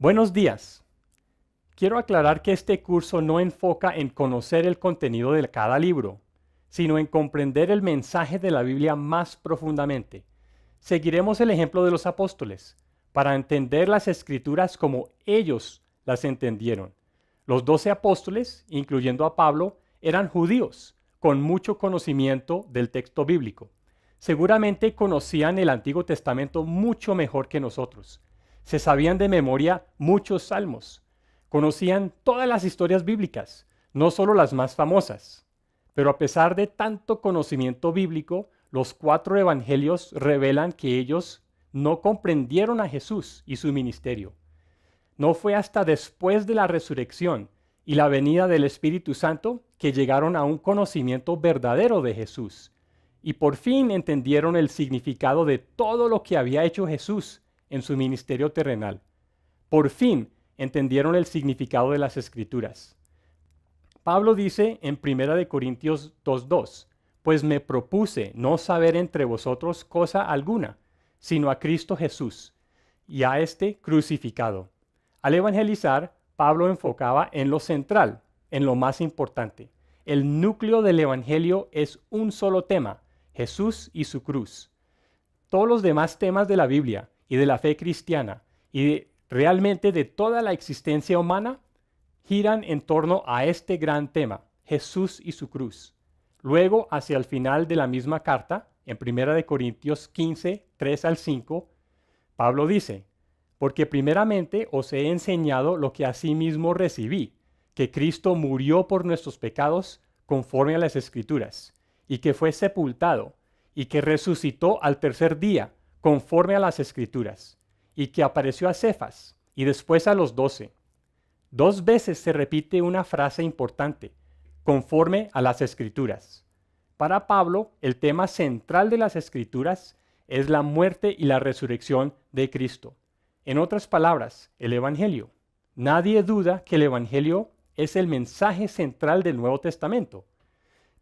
Buenos días. Quiero aclarar que este curso no enfoca en conocer el contenido de cada libro, sino en comprender el mensaje de la Biblia más profundamente. Seguiremos el ejemplo de los apóstoles para entender las escrituras como ellos las entendieron. Los 12 apóstoles, incluyendo a Pablo, eran judíos con mucho conocimiento del texto bíblico. Seguramente conocían el Antiguo Testamento mucho mejor que nosotros. Se sabían de memoria muchos salmos. Conocían todas las historias bíblicas, no solo las más famosas. Pero a pesar de tanto conocimiento bíblico, los 4 evangelios revelan que ellos no comprendieron a Jesús y su ministerio. No fue hasta después de la resurrección y la venida del Espíritu Santo que llegaron a un conocimiento verdadero de Jesús. Y por fin entendieron el significado de todo lo que había hecho Jesús en su ministerio terrenal. Por fin entendieron el significado de las Escrituras. Pablo dice en 1 Corintios 2:2, pues me propuse no saber entre vosotros cosa alguna, sino a Cristo Jesús, y a este crucificado. Al evangelizar, Pablo enfocaba en lo central, en lo más importante. El núcleo del evangelio es un solo tema, Jesús y su cruz. Todos los demás temas de la Biblia y de la fe cristiana realmente de toda la existencia humana giran en torno a este gran tema, Jesús y su cruz. Luego, hacia el final de la misma carta, en 1 Corintios 15, 3 al 5, Pablo dice, porque primeramente os he enseñado lo que asimismo recibí, que Cristo murió por nuestros pecados conforme a las Escrituras, y que fue sepultado, y que resucitó al tercer día conforme a las Escrituras, y que apareció a Cefas, y después a los 12. 2 veces se repite una frase importante, conforme a las Escrituras. Para Pablo, el tema central de las Escrituras es la muerte y la resurrección de Cristo. En otras palabras, el Evangelio. Nadie duda que el Evangelio es el mensaje central del Nuevo Testamento.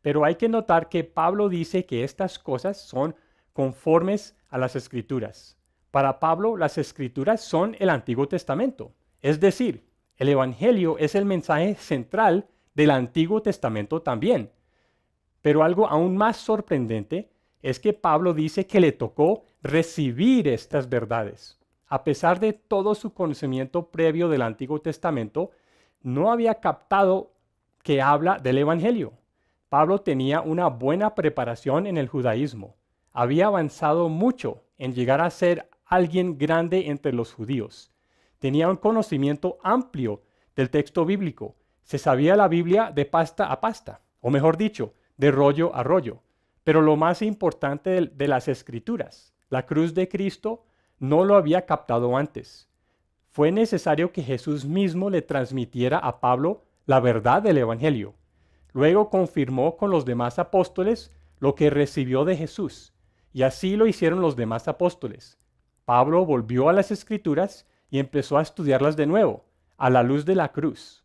Pero hay que notar que Pablo dice que estas cosas son conformes a las Escrituras. Para Pablo, las Escrituras son el Antiguo Testamento. Es decir, el Evangelio es el mensaje central del Antiguo Testamento también. Pero algo aún más sorprendente es que Pablo dice que le tocó recibir estas verdades. A pesar de todo su conocimiento previo del Antiguo Testamento, no había captado que habla del Evangelio. Pablo tenía una buena preparación en el judaísmo. Había avanzado mucho en llegar a ser alguien grande entre los judíos. Tenía un conocimiento amplio del texto bíblico. Se sabía la Biblia de pasta a pasta, o mejor dicho, de rollo a rollo. Pero lo más importante de las Escrituras, la cruz de Cristo, no lo había captado antes. Fue necesario que Jesús mismo le transmitiera a Pablo la verdad del Evangelio. Luego confirmó con los demás apóstoles lo que recibió de Jesús, y así lo hicieron los demás apóstoles. Pablo volvió a las Escrituras y empezó a estudiarlas de nuevo, a la luz de la cruz.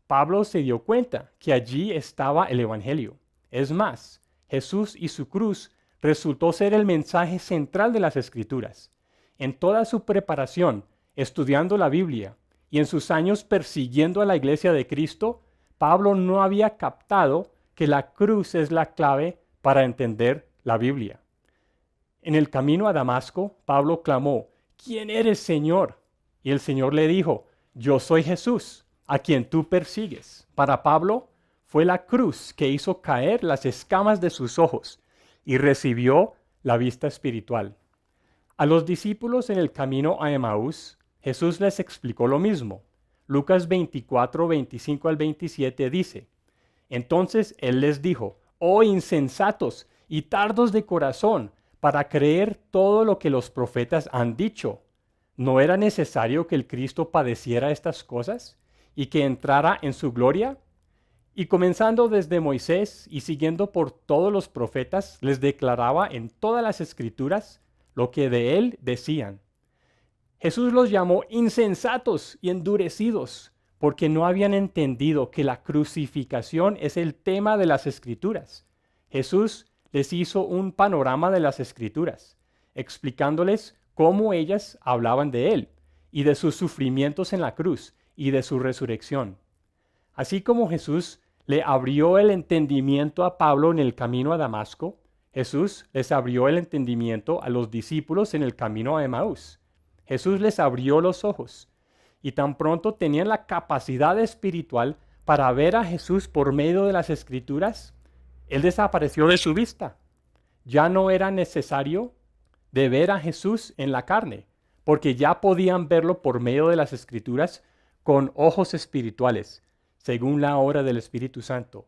Pablo se dio cuenta que allí estaba el Evangelio. Es más, Jesús y su cruz resultó ser el mensaje central de las Escrituras. En toda su preparación, estudiando la Biblia, y en sus años persiguiendo a la iglesia de Cristo, Pablo no había captado que la cruz es la clave para entender la Biblia. En el camino a Damasco, Pablo clamó, ¿quién eres, Señor? Y el Señor le dijo, yo soy Jesús, a quien tú persigues. Para Pablo, fue la cruz que hizo caer las escamas de sus ojos y recibió la vista espiritual. A los discípulos en el camino a Emaús, Jesús les explicó lo mismo. Lucas 24, 25 al 27 dice, entonces él les dijo, oh insensatos y tardos de corazón, para creer todo lo que los profetas han dicho. ¿No era necesario que el Cristo padeciera estas cosas y que entrara en su gloria? Y comenzando desde Moisés y siguiendo por todos los profetas, les declaraba en todas las Escrituras lo que de él decían. Jesús los llamó insensatos y endurecidos, porque no habían entendido que la crucificación es el tema de las Escrituras. Jesús les hizo un panorama de las Escrituras, explicándoles cómo ellas hablaban de él, y de sus sufrimientos en la cruz y de su resurrección. Así como Jesús le abrió el entendimiento a Pablo en el camino a Damasco, Jesús les abrió el entendimiento a los discípulos en el camino a Emaús. Jesús les abrió los ojos y tan pronto tenían la capacidad espiritual para ver a Jesús por medio de las Escrituras, Él desapareció de su vista. Ya no era necesario de ver a Jesús en la carne, porque ya podían verlo por medio de las Escrituras con ojos espirituales, según la obra del Espíritu Santo.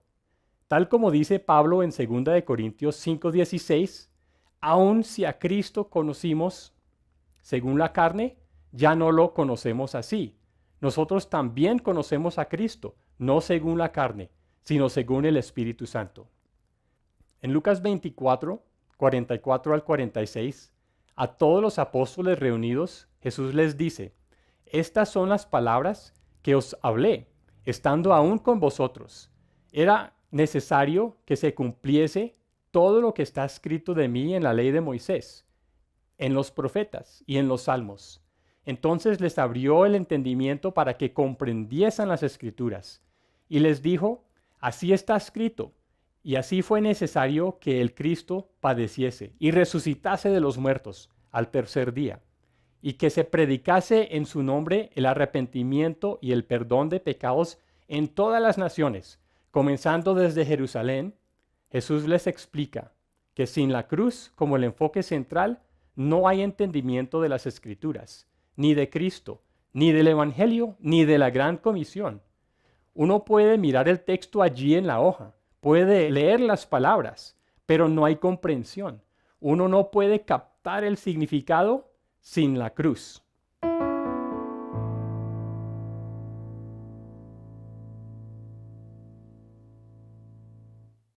Tal como dice Pablo en 2 Corintios 5:16, aun si a Cristo conocimos según la carne, ya no lo conocemos así. Nosotros también conocemos a Cristo, no según la carne, sino según el Espíritu Santo. En Lucas 24, 44 al 46, a todos los apóstoles reunidos, Jesús les dice, estas son las palabras que os hablé, estando aún con vosotros. Era necesario que se cumpliese todo lo que está escrito de mí en la ley de Moisés, en los profetas y en los salmos. Entonces les abrió el entendimiento para que comprendiesen las Escrituras. Y les dijo, así está escrito, y así fue necesario que el Cristo padeciese y resucitase de los muertos al tercer día, y que se predicase en su nombre el arrepentimiento y el perdón de pecados en todas las naciones, comenzando desde Jerusalén. Jesús les explica que sin la cruz como el enfoque central, no hay entendimiento de las Escrituras, ni de Cristo, ni del Evangelio, ni de la Gran Comisión. Uno puede mirar el texto allí en la hoja, puede leer las palabras, pero no hay comprensión. Uno no puede captar el significado sin la cruz.